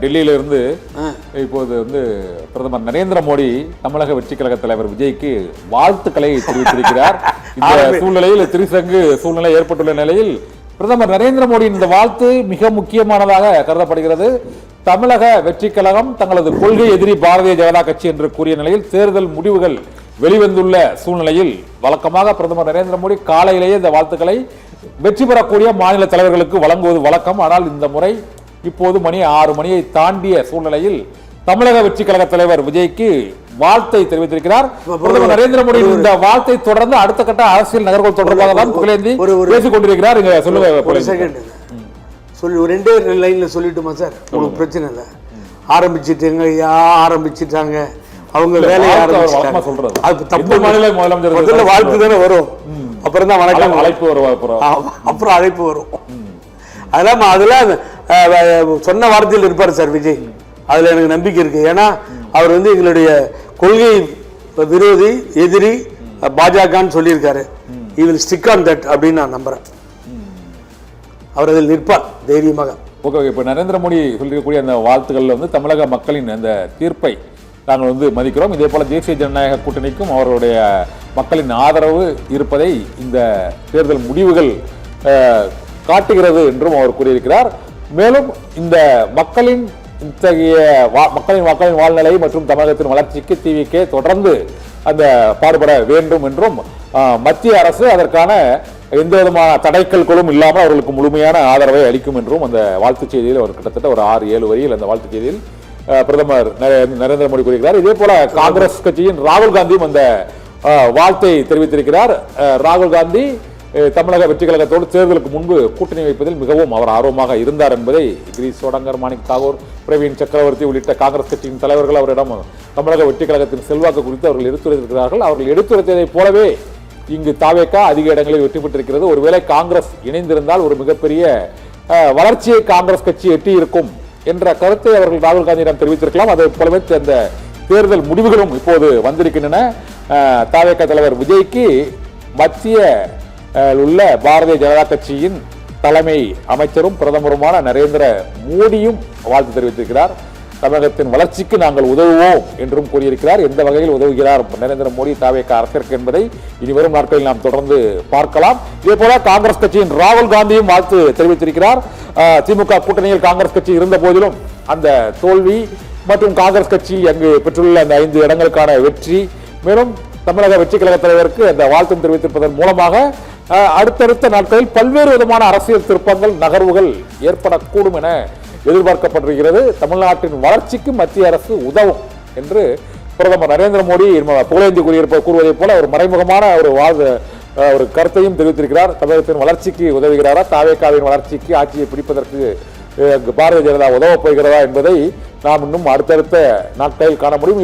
டெல்லியிலிருந்து இப்போது பிரதமர் நரேந்திர மோடி தமிழக வெற்றி கழக தலைவர் விஜய்க்கு வாழ்த்துக்களை தெரிவித்திருக்கிறார். இந்த சூழ்நிலையில் திரிசங்கு சூழ்நிலை ஏற்பட்டுள்ள நிலையில் பிரதமர் நரேந்திர மோடியின் இந்த வாழ்த்து மிக முக்கியமானதாக கருதப்படுகிறது. தமிழக வெற்றி கழகம் தங்களது கொள்கை எதிரி பாரதிய ஜனதா கட்சி என்று கூறிய நிலையில் தேர்தல் முடிவுகள் வெளிவந்துள்ள சூழ்நிலையில் வழக்கமாக பிரதமர் நரேந்திர மோடி காலையிலேயே இந்த வாழ்த்துக்களை வெற்றி பெறக்கூடிய மாநில தலைவர்களுக்கு வழங்குவது வழக்கம். ஆனால் இந்த முறை இப்போது மணி 6 மணியை தாண்டிய சூழ்நிலையில் தமிழக வெற்றி கழக தலைவர் விஜய்க்கு வாழ்த்தை தெரிவித்திருக்கிறார். பிரதமர் நரேந்திர மோடி இந்த வாழ்த்தை தொடர்ந்து அடுத்த கட்ட அரசியல் நகர்வுகள் தொடர்பாக தான் புகழேந்தி பேசிக் கொண்டிருக்கிறார். சொல்லுங்க, ரெண்டே லைன்ல சொல்லிட்டுமா சார்? உங்களுக்கு பிரச்சனை இல்லை. ஆரம்பிச்சிட்டாங்க அவங்க வேலையை ஆரம்பிச்சிட்டாங்க. வாழ்த்து தானே வரும், அப்புறம் தான் வணக்கம் அழைப்பு வரும், அப்புறம் அழைப்பு வரும். அதெல்லாம் சொன்ன வார்த்தையில் இருப்பார் சார் விஜய். அதுல எனக்கு நம்பிக்கை இருக்கு. ஏன்னா அவர் எங்களுடைய கொள்கை விரோதி எதிரி பாஜகன்னு சொல்லியிருக்காரு. he will stick on that அப்படின்னு நான் நம்புறேன். அவர் அதில் நிற்பார் தைரியமாக. ஓகே, இப்போ நரேந்திர மோடி சொல்லியிருக்கக்கூடிய அந்த வாழ்த்துக்களில் தமிழக மக்களின் அந்த தீர்ப்பை நாங்கள் மதிக்கிறோம். இதே போல தேசிய ஜனநாயக கூட்டணிக்கும் அவருடைய மக்களின் ஆதரவு இருப்பதை இந்த தேர்தல் முடிவுகள் காட்டுகிறது என்றும் அவர் கூறியிருக்கிறார். மேலும் இந்த மக்களின் இத்தகைய மக்களின் வாழ்நிலை மற்றும் தமிழகத்தின் வளர்ச்சிக்கு டிவிகே தொடர்ந்து அந்த பாடுபட வேண்டும் என்றும் மத்திய அரசு அதற்கான எந்த விதமான தடைக்கல்களும் இல்லாமல் அவர்களுக்கு முழுமையான ஆதரவை அளிக்கும் என்றும் அந்த வாழ்த்துச் செய்தியில் அவர் கிட்டத்தட்ட ஒரு 6-7 வரியில் அந்த வாழ்த்துச் செய்தியில் பிரதமர் நரேந்திர மோடி கூறுகிறார். இதே போல காங்கிரஸ் கட்சியின் ராகுல் காந்தியும் அந்த வாழ்த்தை தெரிவித்திருக்கிறார். ராகுல் காந்தி தமிழக வெற்றி கழகத்தோடு தேர்தலுக்கு முன்பு கூட்டணி வைப்பதில் மிகவும் அவர் ஆர்வமாக இருந்தார் என்பதை கிரீஷ் சோடங்கர், மாணிக் தாகூர், பிரவீன் சக்கரவர்த்தி உள்ளிட்ட காங்கிரஸ் கட்சியின் தலைவர்கள் அவரிடம் தமிழக வெற்றி கழகத்தின் செல்வாக்கு குறித்து அவர்கள் எடுத்துரைத்திருக்கிறார்கள். அவர்கள் எடுத்துரைத்ததைப் போலவே இங்கு தாவேகா அதிக இடங்களில் வெற்றி பெற்றிருக்கிறது. ஒருவேளை காங்கிரஸ் இணைந்திருந்தால் ஒரு மிகப்பெரிய வளர்ச்சியை காங்கிரஸ் கட்சி எட்டி இருக்கும் என்ற கருத்தை அவர்கள் ராகுல் காந்தியிடம் தெரிவித்திருக்கலாம். அதே போலவே அந்த தேர்தல் முடிவுகளும் இப்போது வந்திருக்கின்றன. தாவேகா தலைவர் விஜய்க்கு மத்திய உள்ள பாரதிய ஜனதா கட்சியின் தலைமை அமைச்சரும் பிரதமருமான நரேந்திர மோடியும் வாழ்த்து தெரிவித்திருக்கிறார். தமிழகத்தின் வளர்ச்சிக்கு நாங்கள் உதவுவோம் என்றும் கூறியிருக்கிறார். எந்த வகையில் உதவுகிறார் நரேந்திர மோடி தாவேகா அரசிற்கு என்பதை இனிவரும் நாட்களில் நாம் தொடர்ந்து பார்க்கலாம். இதே போல காங்கிரஸ் கட்சியின் ராகுல் காந்தியும் வாழ்த்து தெரிவித்திருக்கிறார். திமுக கூட்டணியில் காங்கிரஸ் கட்சி இருந்த போதிலும் அந்த தோல்வி மற்றும் காங்கிரஸ் கட்சி அங்கு பெற்றுள்ள அந்த 5 இடங்களுக்கான வெற்றி, மேலும் தமிழக வெற்றி கழக தலைவருக்கு அந்த வாழ்த்து தெரிவித்திருப்பதன் மூலமாக அடுத்தடுத்த நாட்களில் பல்வேறு விதமான அரசியல் திருப்பங்கள் நகர்வுகள் ஏற்படக்கூடும் என எதிர்பார்க்கப்படுகிறது. தமிழ்நாட்டின் வளர்ச்சிக்கு மத்திய அரசு உதவும் என்று பிரதமர் நரேந்திர மோடி புகழேந்தி கூறுவதை போல ஒரு மறைமுகமான ஒரு கருத்தையும் தெரிவித்திருக்கிறார். தமிழகத்தின் வளர்ச்சிக்கு உதவுகிறாரா, தாவேகாவின் வளர்ச்சிக்கு ஆட்சியை பிடிப்பதற்கு பாரதிய ஜனதா உதவப் போகிறதா என்பதை நாம் இன்னும் அடுத்தடுத்த நாட்களில் காண முடியும்.